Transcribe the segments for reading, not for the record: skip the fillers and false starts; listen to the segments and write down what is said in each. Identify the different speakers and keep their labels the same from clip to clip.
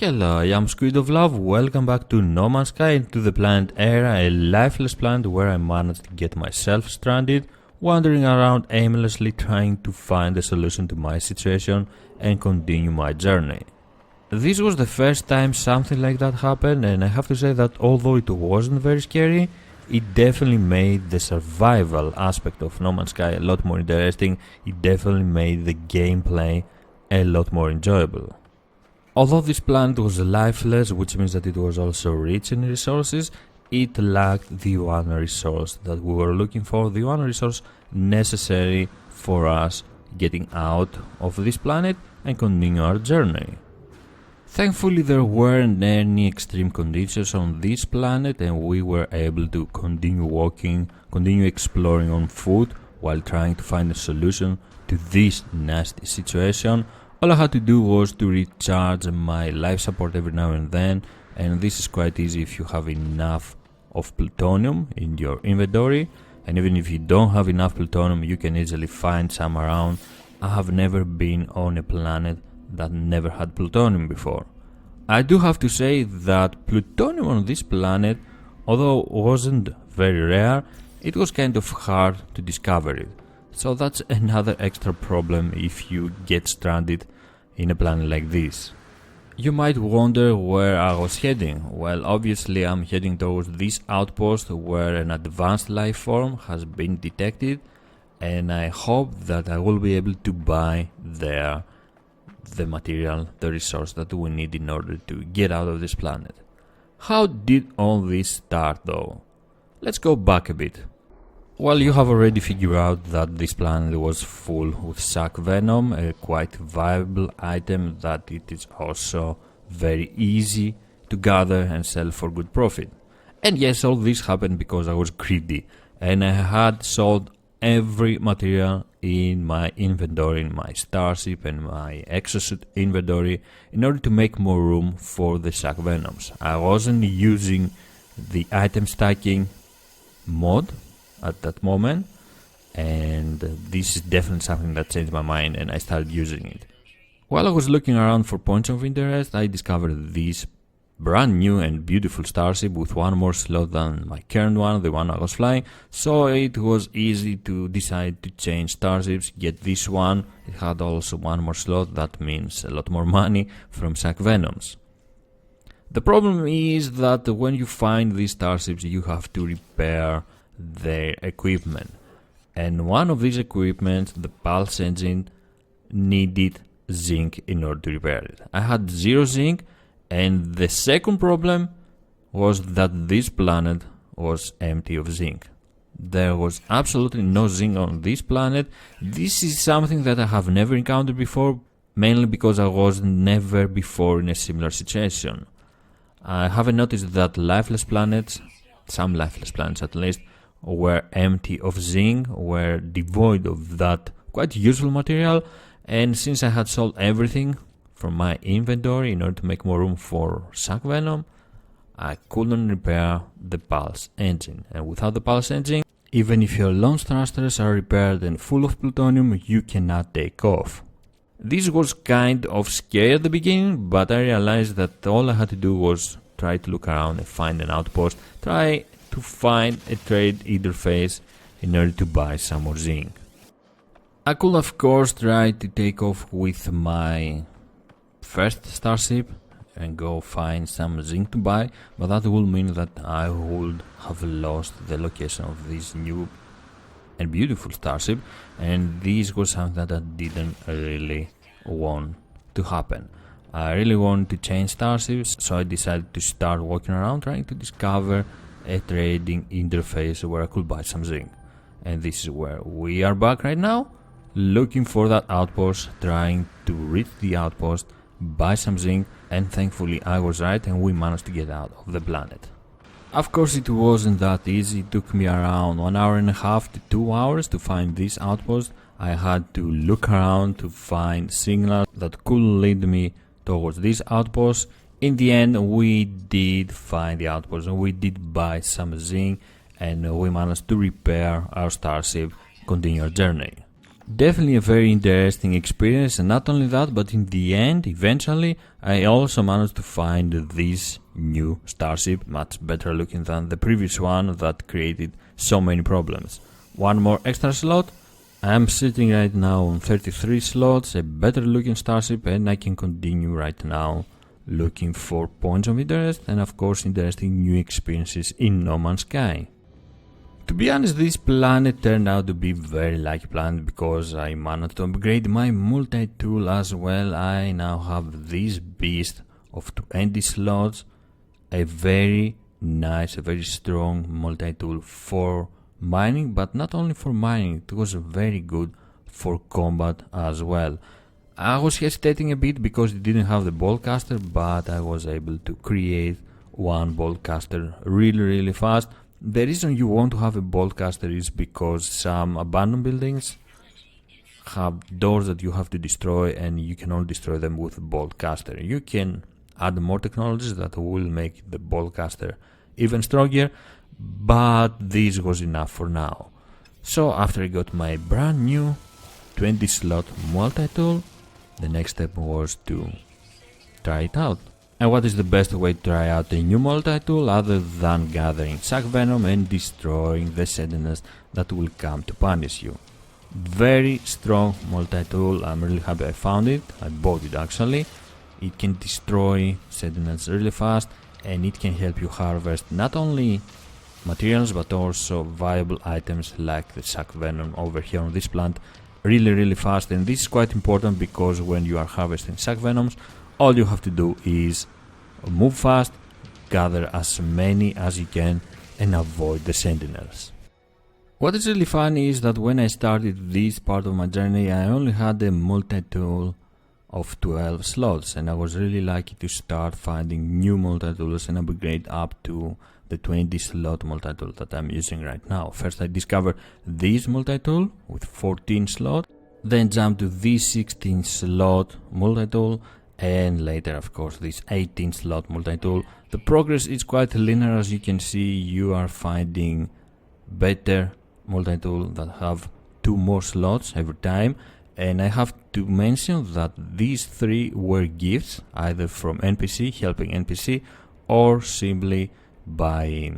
Speaker 1: Hello, I am SquidofLove. Welcome back to No Man's Sky and to the planet Era, a lifeless planet where I managed to get myself stranded, wandering around aimlessly trying to find a solution to my situation and continue my journey. This was the first time something like that happened, and I have to say that although it wasn't very scary, it definitely made the survival aspect of No Man's Sky a lot more interesting. It definitely made the gameplay a lot more enjoyable. Although this planet was lifeless, which means that it was also rich in resources, it lacked the one resource that we were looking for, the one resource necessary for us getting out of this planet and continue our journey. Thankfully, there weren't any extreme conditions on this planet and we were able to continue walking, continue exploring on foot while trying to find a solution to this nasty situation. All I had to do was to recharge my life support every now and then, and this is quite easy if you have enough of plutonium in your inventory, and even if you don't have enough plutonium you can easily find some around. I have never been on a planet that never had plutonium before. I do have to say that plutonium on this planet, although it wasn't very rare, it was kind of hard to discover it. So that's another extra problem if you get stranded in a planet like this. You might wonder where I was heading. Well, obviously I'm heading towards this outpost where an advanced life form has been detected, and I hope that I will be able to buy there the material, the resource that we need in order to get out of this planet. How did all this start though? Let's go back a bit. Well, you have already figured out that this planet was full with shark venom, a quite viable item that it is also very easy to gather and sell for good profit. And yes, all this happened because I was greedy and I had sold every material in my inventory, in my starship and my exosuit inventory, in order to make more room for the shark venoms. I wasn't using the item stacking mod at that moment, and this is definitely something that changed my mind and I started using it. While I was looking around for points of interest, I discovered this brand new and beautiful starship with one more slot than my current one, the one I was flying, so it was easy to decide to change starships, get this one. It had also one more slot, that means a lot more money from shark venoms. The problem is that when you find these starships you have to repair their equipment, and one of these equipment, the pulse engine, needed zinc in order to repair it. I had 0 zinc, and the second problem was that this planet was empty of zinc. There was absolutely no zinc on this planet. This is something that I have never encountered before, mainly because I was never before in a similar situation. I haven't noticed that lifeless planets, some lifeless planets at least, were empty of zinc, were devoid of that quite useful material, and since I had sold everything from my inventory in order to make more room for shark venom, I couldn't repair the pulse engine, and without the pulse engine, even if your launch thrusters are repaired and full of plutonium, you cannot take off. This was kind of scary at the beginning, but I realized that all I had to do was try to look around and find an outpost, try to find a trade interface in order to buy some more zinc. I could of course try to take off with my first starship and go find some zinc to buy, but that would mean that I would have lost the location of this new and beautiful starship, and this was something that I didn't really want to happen. I really wanted to change starships, so I decided to start walking around trying to discover a trading interface where I could buy some zinc. And this is where we are back right now, looking for that outpost, trying to reach the outpost, buy some zinc, and thankfully I was right and we managed to get out of the planet. Of course it wasn't that easy. It took me around 1.5 hours to 2 hours to find this outpost. I had to look around to find signals that could lead me towards this outpost. In the end we did find the outpost and we did buy some zinc, and we managed to repair our starship, continue our journey. Definitely a very interesting experience, and not only that, but in the end, eventually, I also managed to find this new starship, much better looking than the previous one that created so many problems. One more extra slot. I'm sitting right now on 33 slots, a better looking starship, and I can continue right now looking for points of interest and of course interesting new experiences in No Man's Sky. To be honest, this planet turned out to be very lucky planet because I managed to upgrade my multi-tool as well. I now have this beast of 20 slots, a very nice, a very strong multi-tool for mining, but not only for mining, it was very good for combat as well. I was hesitating a bit because it didn't have the boltcaster, but I was able to create one boltcaster really fast. The reason you want to have a boltcaster is because some abandoned buildings have doors that you have to destroy and you can only destroy them with a boltcaster. You can add more technologies that will make the boltcaster even stronger, but this was enough for now. So after I got my brand new 20 slot multi-tool, the next step was to try it out. And what is the best way to try out a new multi-tool other than gathering sack venom and destroying the sentinels that will come to punish you? Very strong multi-tool, I'm really happy I found it, I bought it actually. It can destroy sentinels really fast and it can help you harvest not only materials but also viable items like the sack venom over here on this plant really fast. And this is quite important because when you are harvesting sack venoms, all you have to do is move fast, gather as many as you can and avoid the sentinels. What is really funny is that when I started this part of my journey, I only had a multi-tool of 12 slots and I was really lucky to start finding new multi-tools and upgrade up to the 20 slot multi-tool that I'm using right now. First I discovered this multi-tool with 14 slots, then jumped to this 16 slot multi-tool, and later of course this 18 slot multi-tool. The progress is quite linear, as you can see. You are finding better multi-tool that have 2 more slots every time, and I have to mention that these 3 were gifts, either from NPC, helping NPC, or simply by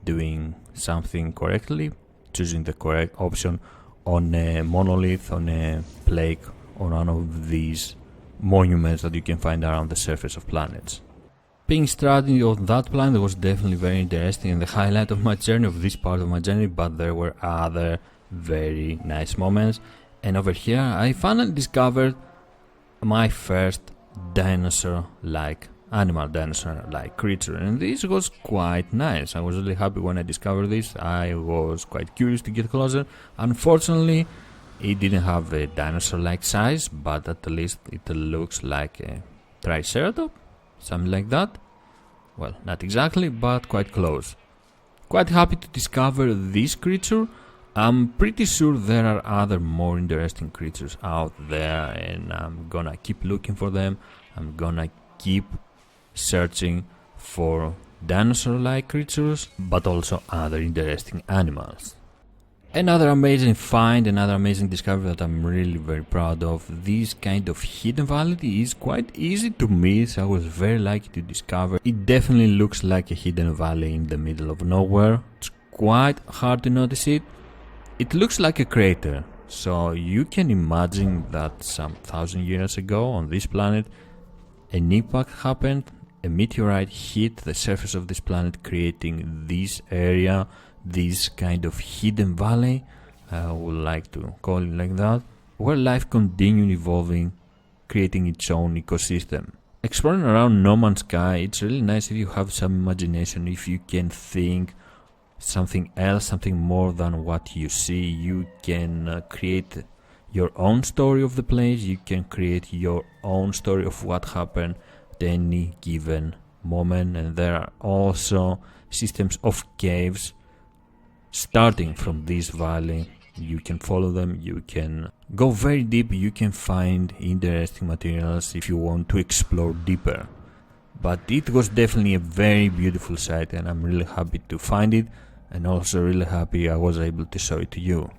Speaker 1: doing something correctly, choosing the correct option on a monolith, on a plaque, on one of these monuments that you can find around the surface of planets. Being stranded on that planet was definitely very interesting and the highlight of my journey, of this part of my journey, but there were other very nice moments. And over here I finally discovered my first dinosaur-like creature, and this was quite nice. I was really happy when I discovered this. I was quite curious to get closer. Unfortunately, it didn't have a dinosaur-like size, but at least it looks like a triceratops, something like that. Well, not exactly, but quite close. Quite happy to discover this creature. I'm pretty sure there are other more interesting creatures out there, and I'm gonna keep looking for them. I'm gonna keep searching for dinosaur-like creatures, but also other interesting animals. Another amazing find, another amazing discovery that I'm really very proud of. This kind of hidden valley is quite easy to miss. I was very lucky to discover. It definitely looks like a hidden valley in the middle of nowhere. It's quite hard to notice it. It looks like a crater, so you can imagine that some 1,000 years ago on this planet an impact happened, a meteorite hit the surface of this planet, creating this area, this kind of hidden valley, I would like to call it like that, where life continued evolving, creating its own ecosystem. Exploring around No Man's Sky, it's really nice if you have some imagination, if you can think something else, something more than what you see. You can create your own story of the place, you can create your own story of what happened at any given moment, and there are also systems of caves starting from this valley. You can follow them, you can go very deep, you can find interesting materials if you want to explore deeper. But it was definitely a very beautiful site and I'm really happy to find it, and also really happy I was able to show it to you.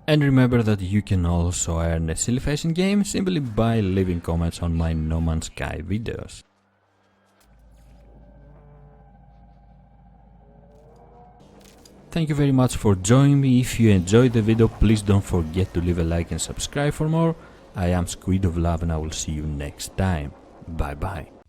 Speaker 1: And remember that you can also earn a silly face in game simply by leaving comments on my No Man's Sky videos. Thank you very much for joining me. If you enjoyed the video, please don't forget to leave a like and subscribe for more. I am SquidofLove and I will see you next time. Bye bye.